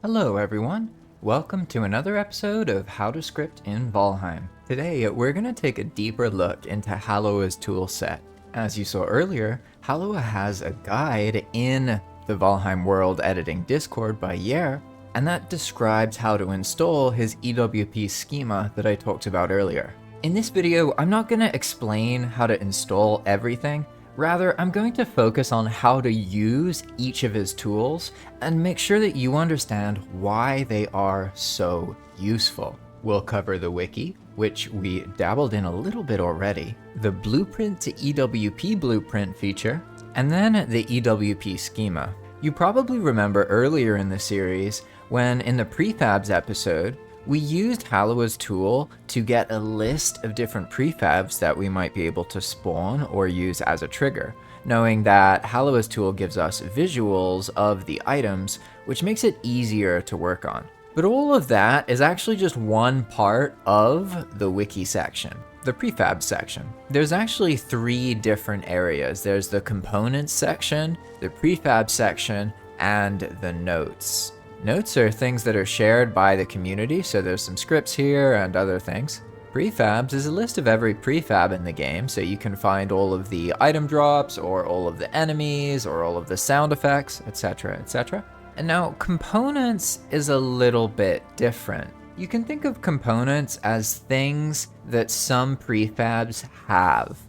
Hello everyone, welcome to another episode of How to Script in Valheim. Today we're going to take a deeper look into Haloa's toolset. As you saw earlier, Haloa has a guide in the Valheim World Editing Discord by Yer, and that describes how to install his EWP schema that I talked about earlier. In this video, I'm not going to explain how to install everything. Rather, I'm going to focus on how to use each of his tools and make sure that you understand why they are so useful. We'll cover the wiki, which we dabbled in a little bit already, the blueprint to EWP blueprint feature, and then the EWP schema. You probably remember earlier in the series when in the prefabs episode, we used Haloa's tool to get a list of different prefabs that we might be able to spawn or use as a trigger, knowing that Haloa's tool gives us visuals of the items, which makes it easier to work on. But all of that is actually just one part of the wiki section, the prefab section. There's actually three different areas. There's the components section, the prefab section, and the notes. Notes are things that are shared by the community, so there's some scripts here and other things. Prefabs is a list of every prefab in the game, so you can find all of the item drops, or all of the enemies, or all of the sound effects, etc, etc. And now, components is a little bit different. You can think of components as things that some prefabs have.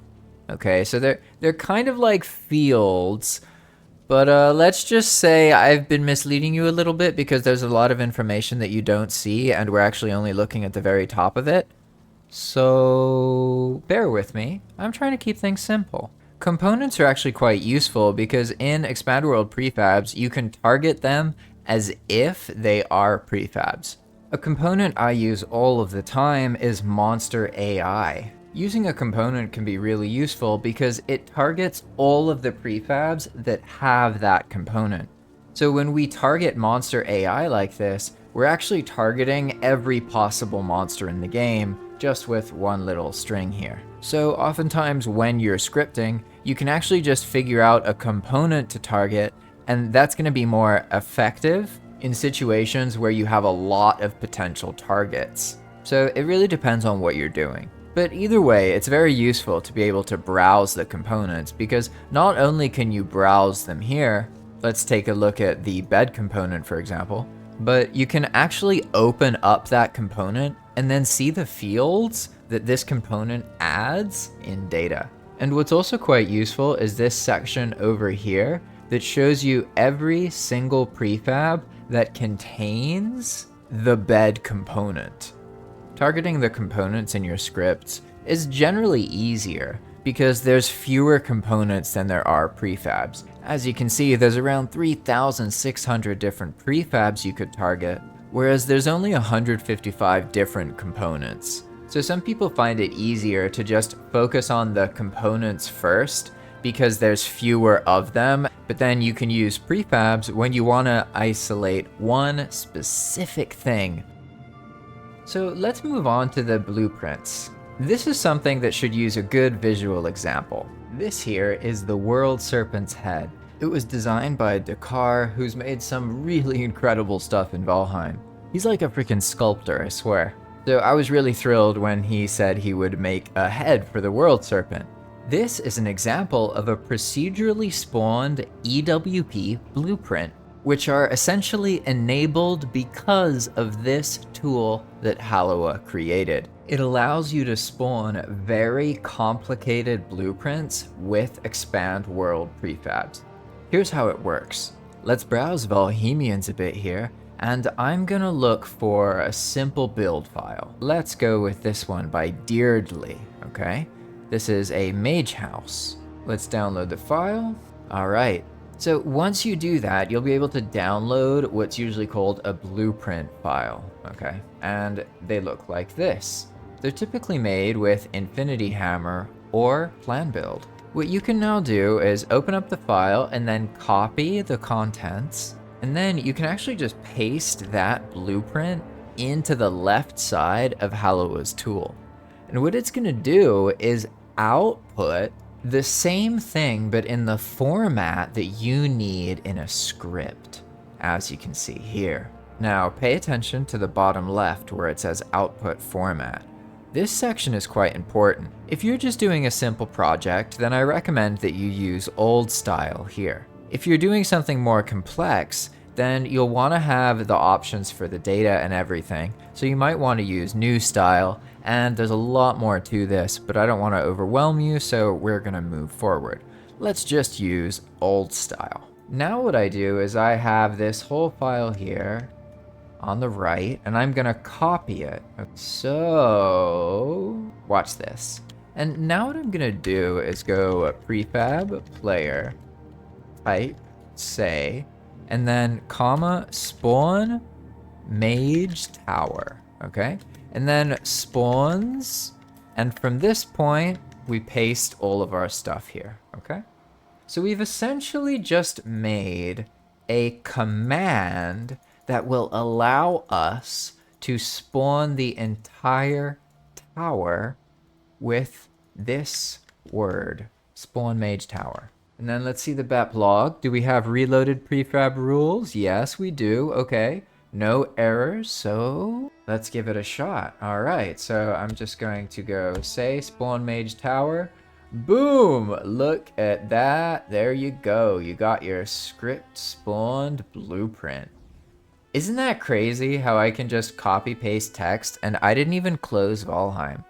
Okay, so they're kind of like fields. But let's just say I've been misleading you a little bit because there's a lot of information that you don't see and we're actually only looking at the very top of it. So bear with me. I'm trying to keep things simple. Components are actually quite useful because in Expand World Prefabs, you can target them as if they are prefabs. A component I use all of the time is Monster AI. Using a component can be really useful because it targets all of the prefabs that have that component. So when we target Monster AI like this, we're actually targeting every possible monster in the game just with one little string here. So oftentimes when you're scripting, you can actually just figure out a component to target, and that's going to be more effective in situations where you have a lot of potential targets. So it really depends on what you're doing. But either way, it's very useful to be able to browse the components because not only can you browse them here, let's take a look at the bed component for example, but you can actually open up that component and then see the fields that this component adds in data. And what's also quite useful is this section over here that shows you every single prefab that contains the bed component. Targeting the components in your scripts is generally easier because there's fewer components than there are prefabs. As you can see, there's around 3,600 different prefabs you could target, whereas there's only 155 different components. So some people find it easier to just focus on the components first because there's fewer of them, but then you can use prefabs when you want to isolate one specific thing. So let's move on to the blueprints. This is something that should use a good visual example. This here is the World Serpent's Head. It was designed by Dakar, who's made some really incredible stuff in Valheim. He's like a freaking sculptor, I swear. So I was really thrilled when he said he would make a head for the World Serpent. This is an example of a procedurally spawned EWP blueprint, which are essentially enabled because of this tool that Haloa created. It allows you to spawn very complicated blueprints with Expand World Prefabs. Here's how it works. Let's browse Valheimians a bit here, and I'm gonna look for a simple build file. Let's go with this one by Deirdre, okay? This is a mage house. Let's download the file. All right. So once you do that, you'll be able to download what's usually called a blueprint file, okay? And they look like this. They're typically made with Infinity Hammer or Plan Build. What you can now do is open up the file and then copy the contents, and then you can actually just paste that blueprint into the left side of Haloa's tool. And what it's gonna do is output the same thing, but in the format that you need in a script, as you can see here. Now pay attention to the bottom left where it says output format. This section is quite important. If you're just doing a simple project, then I recommend that you use old style here. If you're doing something more complex, then you'll want to have the options for the data and everything. So you might want to use new style, and there's a lot more to this, but I don't want to overwhelm you, so we're going to move forward. Let's just use old style. Now what I do is I have this whole file here on the right, and I'm gonna copy it. So watch this. And now what I'm gonna do is go prefab player, type, say, and then comma spawn mage tower, okay? And then spawns, and from this point, we paste all of our stuff here, okay? So we've essentially just made a command that will allow us to spawn the entire tower with this word, spawn mage tower. And then let's see the BEP log. Do we have reloaded prefab rules? Yes, we do. Okay. No errors, so let's give it a shot. All right, so I'm just going to go say spawn mage tower. Boom! Look at that. There you go. You got your script spawned blueprint. Isn't that crazy how I can just copy paste text and I didn't even close Valheim?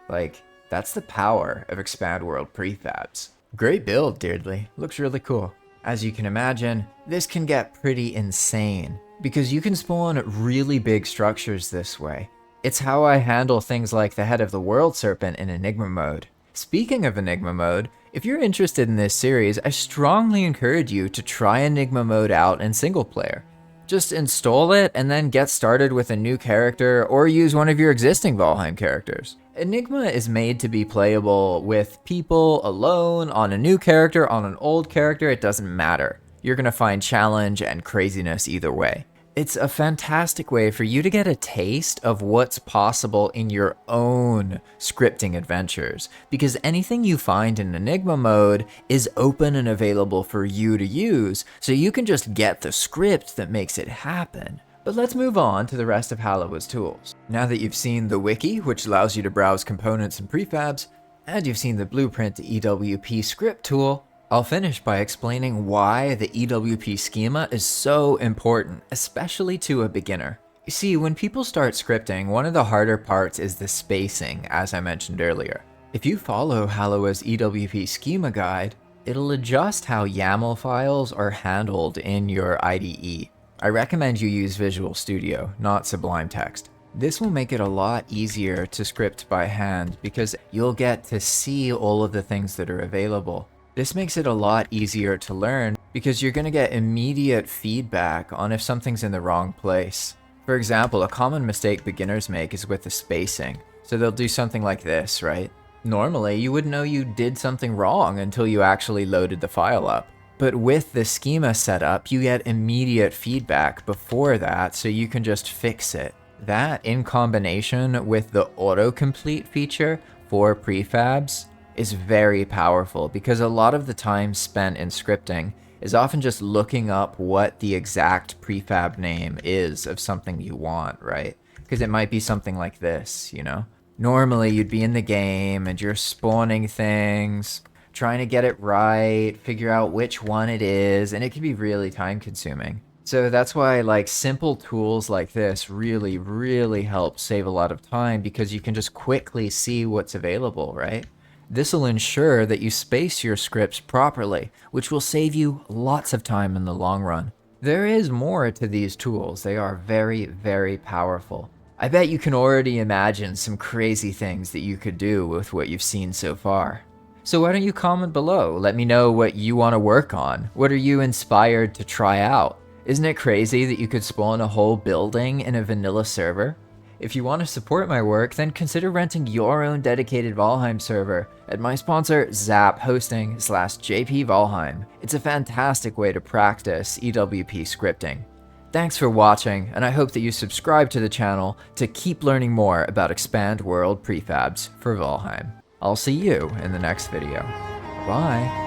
Like, that's the power of Expand World Prefabs. Great build, Deirdre. Looks really cool. As you can imagine, this can get pretty insane because you can spawn really big structures this way. It's how I handle things like the head of the world serpent in Enigma Mode. Speaking of Enigma Mode, if you're interested in this series, I strongly encourage you to try Enigma Mode out in single player. Just install it and then get started with a new character or use one of your existing Valheim characters. Enigma is made to be playable with people alone, on a new character, on an old character, it doesn't matter. You're gonna find challenge and craziness either way. It's a fantastic way for you to get a taste of what's possible in your own scripting adventures, because anything you find in Enigma Mode is open and available for you to use, so you can just get the script that makes it happen. But let's move on to the rest of Haloa's tools. Now that you've seen the wiki, which allows you to browse components and prefabs, and you've seen the blueprint EWP script tool, I'll finish by explaining why the EWP schema is so important, especially to a beginner. You see, when people start scripting, one of the harder parts is the spacing, as I mentioned earlier. If you follow Haloa's EWP schema guide, it'll adjust how YAML files are handled in your IDE. I recommend you use Visual Studio, not Sublime Text. This will make it a lot easier to script by hand because you'll get to see all of the things that are available. This makes it a lot easier to learn because you're going to get immediate feedback on if something's in the wrong place. For example, a common mistake beginners make is with the spacing. So they'll do something like this, right? Normally, you wouldn't know you did something wrong until you actually loaded the file up. But with the schema set up, you get immediate feedback before that, so you can just fix it. That, in combination with the autocomplete feature for prefabs, is very powerful because a lot of the time spent in scripting is often just looking up what the exact prefab name is of something you want, right? Because it might be something like this, you know? Normally you'd be in the game and you're spawning things, trying to get it right, figure out which one it is, and it can be really time consuming. So that's why like simple tools like this really help save a lot of time because you can just quickly see what's available, right? This will ensure that you space your scripts properly, which will save you lots of time in the long run. There is more to these tools. They are very powerful. I bet you can already imagine some crazy things that you could do with what you've seen so far. So why don't you comment below? Let me know what you want to work on. What are you inspired to try out? Isn't it crazy that you could spawn a whole building in a vanilla server? If you want to support my work, then consider renting your own dedicated Valheim server at my sponsor Zap Hosting/JP Valheim. It's a fantastic way to practice EWP scripting. Thanks for watching, and I hope that you subscribe to the channel to keep learning more about Expand World Prefabs for Valheim. I'll see you in the next video. Bye!